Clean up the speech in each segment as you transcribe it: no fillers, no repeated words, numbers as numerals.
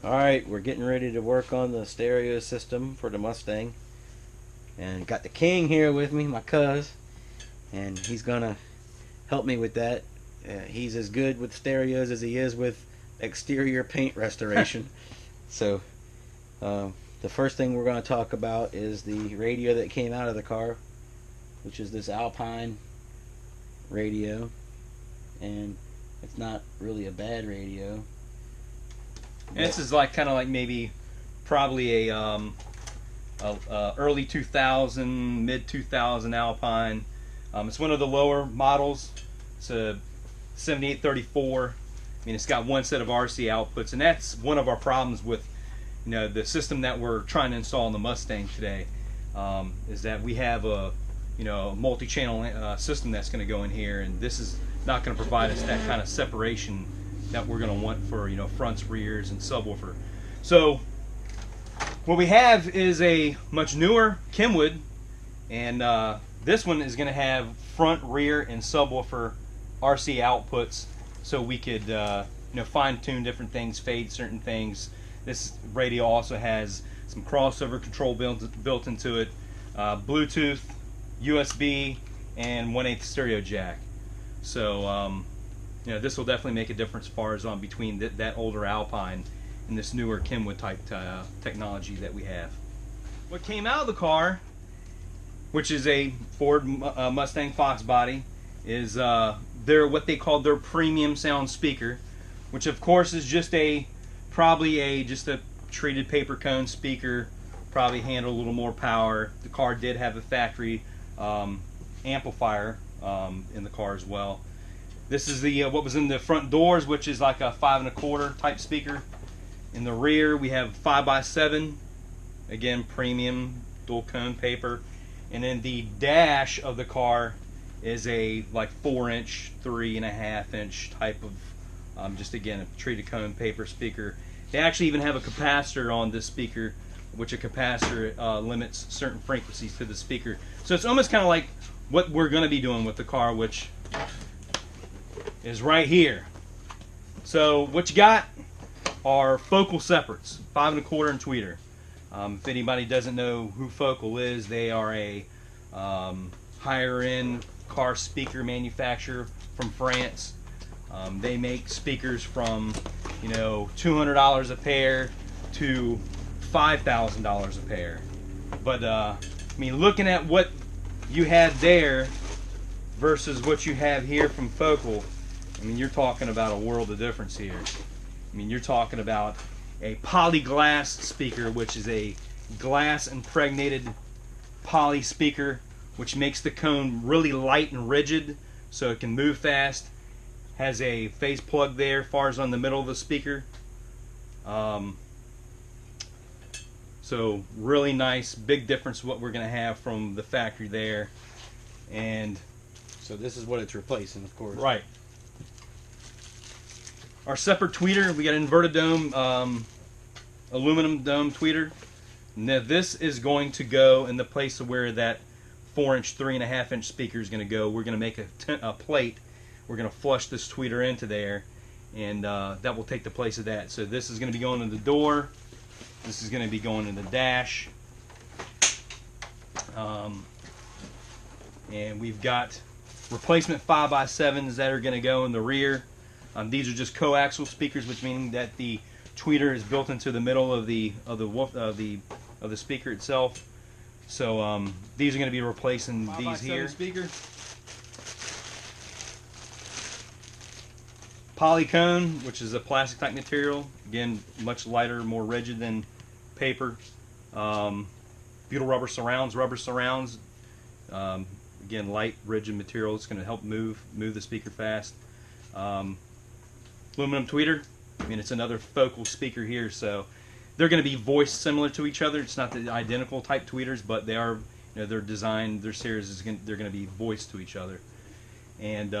Alright, we're getting ready to work on the stereo system for the Mustang. And got the King here with me, my cuz. And he's gonna help me with that. He's as good with stereos as he is with exterior paint restoration. So, the first thing we're going to talk about is the radio that came out of the car, which is this Alpine radio. And it's not really a bad radio. And this is like kind of like maybe probably a early 2000, mid 2000 Alpine. It's one of the lower models. It's a 7834. I mean, it's got one set of RC outputs, and that's one of our problems with, you know, the system that we're trying to install in the Mustang today. Is that we have a, you know, a multi-channel system that's going to go in here, and this is not going to provide us that kind of separation that we're going to want for, you know, fronts, rears, and subwoofer. So what we have is a much newer Kenwood, and this one is going to have front, rear, and subwoofer RC outputs, so we could you know, fine-tune different things, fade certain things. This radio also has some crossover control built into it, Bluetooth, USB, and 1/8 stereo jack. So you know, this will definitely make a difference as far as between that older Alpine and this newer Kenwood type technology that we have. What came out of the car, which is a Ford Mustang Fox body, is what they call their premium sound speaker, which of course is just probably just a treated paper cone speaker, probably handle a little more power. The car did have a factory amplifier in the car as well. This is the what was in the front doors, which is like a 5 1/4 type speaker. In the rear we have 5x7, again premium dual cone paper, and then the dash of the car is a like 4-inch, 3.5-inch type of just again a treated cone paper speaker. They actually even have a capacitor on this speaker, which a capacitor limits certain frequencies to the speaker. So it's almost kind of like what we're going to be doing with the car, which is right here. So what you got are focal separates, 5 1/4 and tweeter. If anybody doesn't know who Focal is, they are a higher end car speaker manufacturer from France. They make speakers from, you know, $200 a pair to $5,000 a pair. But I mean, looking at what you had there versus what you have here from Focal, I mean, you're talking about a world of difference here. I mean, you're talking about a polyglass speaker, which is a glass impregnated poly speaker, which makes the cone really light and rigid so it can move fast. Has a phase plug there, far as on the middle of the speaker. So really nice, big difference what we're going to have from the factory there. And So this is what it's replacing, of course. right. Our separate tweeter, we got an inverted dome, aluminum dome tweeter. Now this is going to go in the place of where that 4-inch, 3.5-inch speaker is going to go. We're going to make a plate. We're going to flush this tweeter into there, and that will take the place of that. So this is going to be going in the door. This is going to be going in the dash. And we've got replacement 5x7s that are going to go in the rear. These are just coaxial speakers, which means that the tweeter is built into the middle of the speaker itself. So these are going to be replacing these here. Speaker. Polycone, which is a plastic type material, again much lighter, more rigid than paper. Butyl rubber surrounds. Again, light, rigid material. It's going to help move the speaker fast. Aluminum tweeter. I mean, it's another Focal speaker here, so they're going to be voiced similar to each other. It's not the identical type tweeters, but they are, you know, their design, their series is they're going to be voiced to each other. And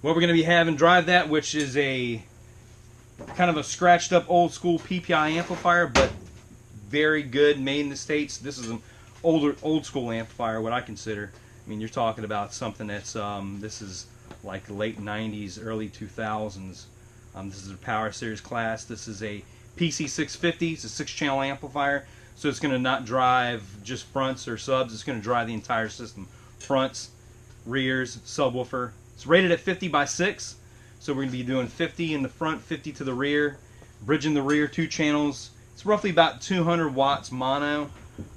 what we're going to be having drive that, which is a kind of a scratched up old school PPI amplifier, but very good, made in the States. This is an old school amplifier, what I consider. I mean, you're talking about something that's this is like late 90s, early 2000s This is a power series class. This is a PC650. It's a 6-channel amplifier, so it's going to not drive just fronts or subs. It's going to drive the entire system, fronts, rears, subwoofer. It's rated at 50 by 6, so we're going to be doing 50 in the front, 50 to the rear, bridging the rear 2 channels. It's roughly about 200 watts mono,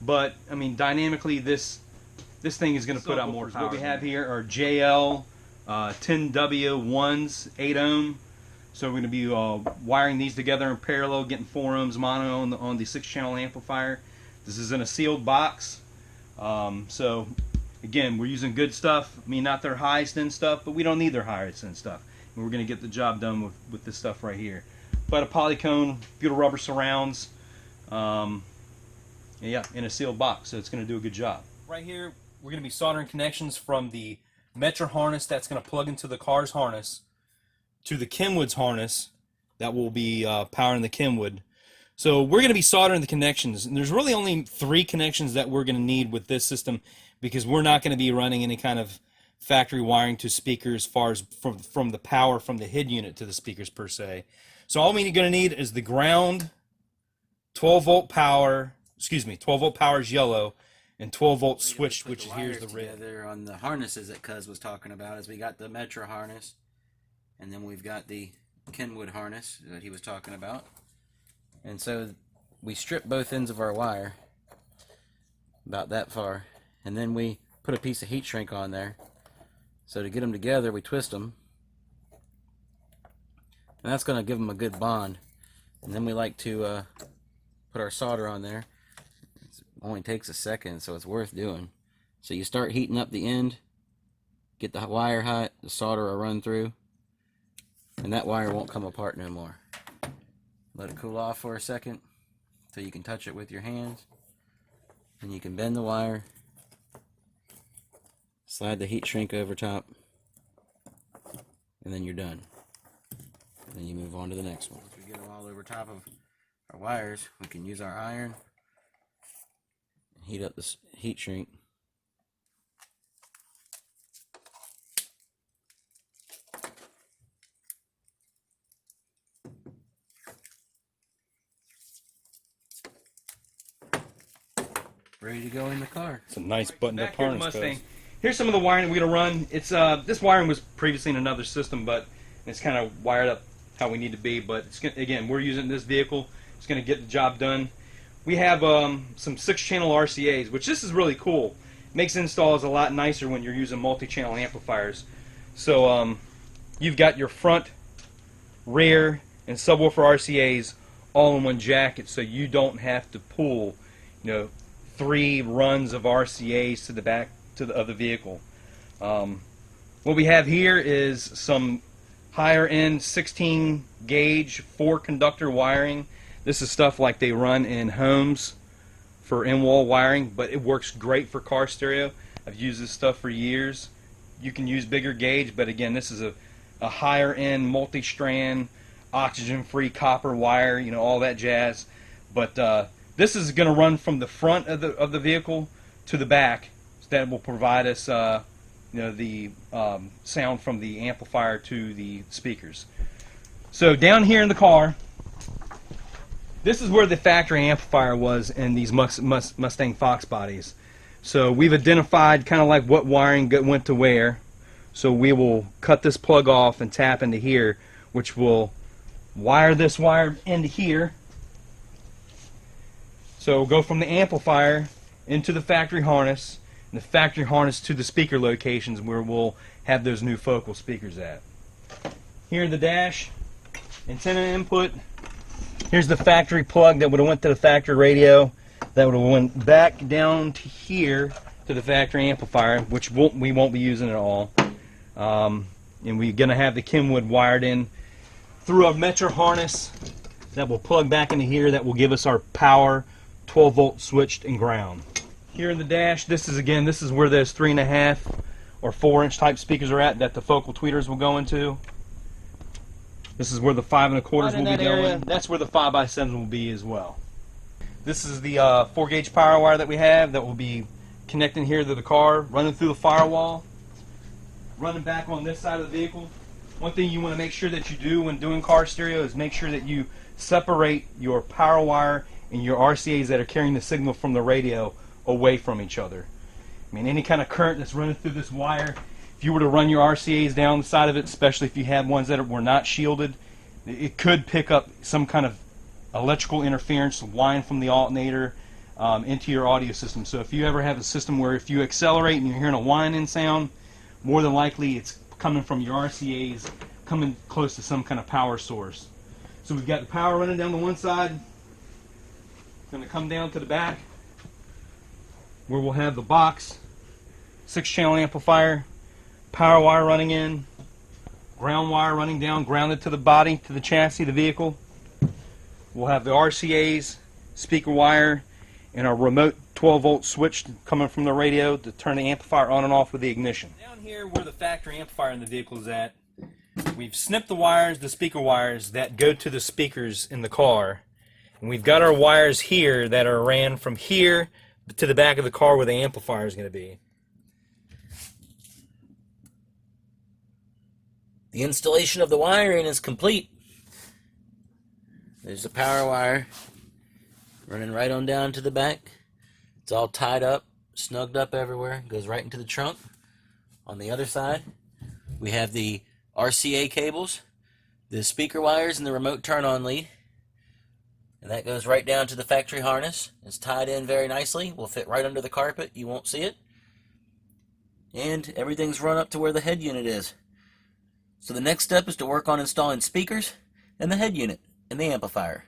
but I mean dynamically this thing is going to put out more power. What we have here are JL 10W1s, 8 ohm. So we're going to be wiring these together in parallel, getting 4 ohms mono on the 6-channel amplifier. This is in a sealed box. So again, we're using good stuff. I mean, not their highest end stuff, but we don't need their highest end stuff. And we're going to get the job done with this stuff right here. But a polycone, beautiful rubber surrounds, yeah, in a sealed box, so it's going to do a good job. Right here, we're going to be soldering connections from the Metro harness that's going to plug into the car's harness to the Kenwood's harness that will be powering the Kenwood. So we're going to be soldering the connections, and there's really only 3 connections that we're going to need with this system, because we're not going to be running any kind of factory wiring to speakers as far as from the power from the HID unit to the speakers per se. So all we're going to need is the ground, 12-volt power, 12-volt power is yellow, and 12-volt switch, which here's the red. There on the harnesses that Cuz was talking about, is we got the Metro harness, and then we've got the Kenwood harness that he was talking about. And so we strip both ends of our wire about that far, and then we put a piece of heat shrink on there. So to get them together, we twist them, and that's going to give them a good bond. And then we like to put our solder on there. It only takes a second, so it's worth doing. So you start heating up the end, get the wire hot, the solder will run through, and that wire won't come apart no more. Let it cool off for a second so you can touch it with your hands, and you can bend the wire, slide the heat shrink over top, and then you're done. And then you move on to the next one. Once we get them all over top of our wires, we can use our iron and heat up this heat shrink. Ready to go in the car. It's a nice buttoned-up harness. Mustang. Here's some of the wiring that we're going to run. It's this wiring was previously in another system, but it's kind of wired up how we need to be. But it's gonna, again, we're using this vehicle. It's going to get the job done. We have some 6-channel RCAs, which this is really cool. Makes installs a lot nicer when you're using multi-channel amplifiers. So you've got your front, rear, and subwoofer RCAs all in one jacket, so you don't have to pull, 3 runs of RCAs to the back of the vehicle. What we have here is some higher end 16 gauge 4 conductor wiring. This is stuff like they run in homes for in-wall wiring, but it works great for car stereo. I've used this stuff for years. You can use bigger gauge, but again, this is a higher end multi-strand oxygen free copper wire, all that jazz. But this is going to run from the front of the vehicle to the back. So that will provide us, the sound from the amplifier to the speakers. So down here in the car, this is where the factory amplifier was in these Mustang Fox bodies. So we've identified kind of like what wiring went to where. So we will cut this plug off and tap into here, which will wire this wire into here. So we'll go from the amplifier into the factory harness, and the factory harness to the speaker locations where we'll have those new focal speakers at. Here in the dash, antenna input. Here's the factory plug that would have went to the factory radio. That would have went back down to here to the factory amplifier, which we won't be using at all. And we're going to have the Kenwood wired in through a Metro harness that will plug back into here. That will give us our power, 12-volt switched and ground. Here in the dash, this is where those 3.5 or 4-inch type speakers are at that the focal tweeters will go into. This is where the 5 1/4s will be going. That's where the 5x7s will be as well. This is the 4-gauge power wire that we have that will be connecting here to the car, running through the firewall, running back on this side of the vehicle one thing you want to make sure that you do when doing car stereo is make sure that you separate your power wire and your RCAs that are carrying the signal from the radio away from each other. I mean, any kind of current that's running through this wire, if you were to run your RCAs down the side of it, especially if you had ones that were not shielded, it could pick up some kind of electrical interference, line from the alternator into your audio system. So if you ever have a system where if you accelerate and you're hearing a whining sound, more than likely it's coming from your RCAs, coming close to some kind of power source. So we've got the power running down the one side. It's going to come down to the back where we'll have the box, 6-channel amplifier, power wire running in, ground wire running down, grounded to the body, to the chassis, the vehicle. We'll have the RCAs, speaker wire, and our remote 12-volt switch coming from the radio to turn the amplifier on and off with the ignition. Down here where the factory amplifier in the vehicle is at, we've snipped the wires, the speaker wires that go to the speakers in the car. And we've got our wires here that are ran from here to the back of the car where the amplifier is going to be. The installation of the wiring is complete. There's the power wire running right on down to the back. It's all tied up, snugged up everywhere. Goes right into the trunk. On the other side, we have the RCA cables, the speaker wires, and the remote turn-on lead. And that goes right down to the factory harness. It's tied in very nicely. Will fit right under the carpet. You won't see it. And everything's run up to where the head unit is. So the next step is to work on installing speakers and the head unit and the amplifier.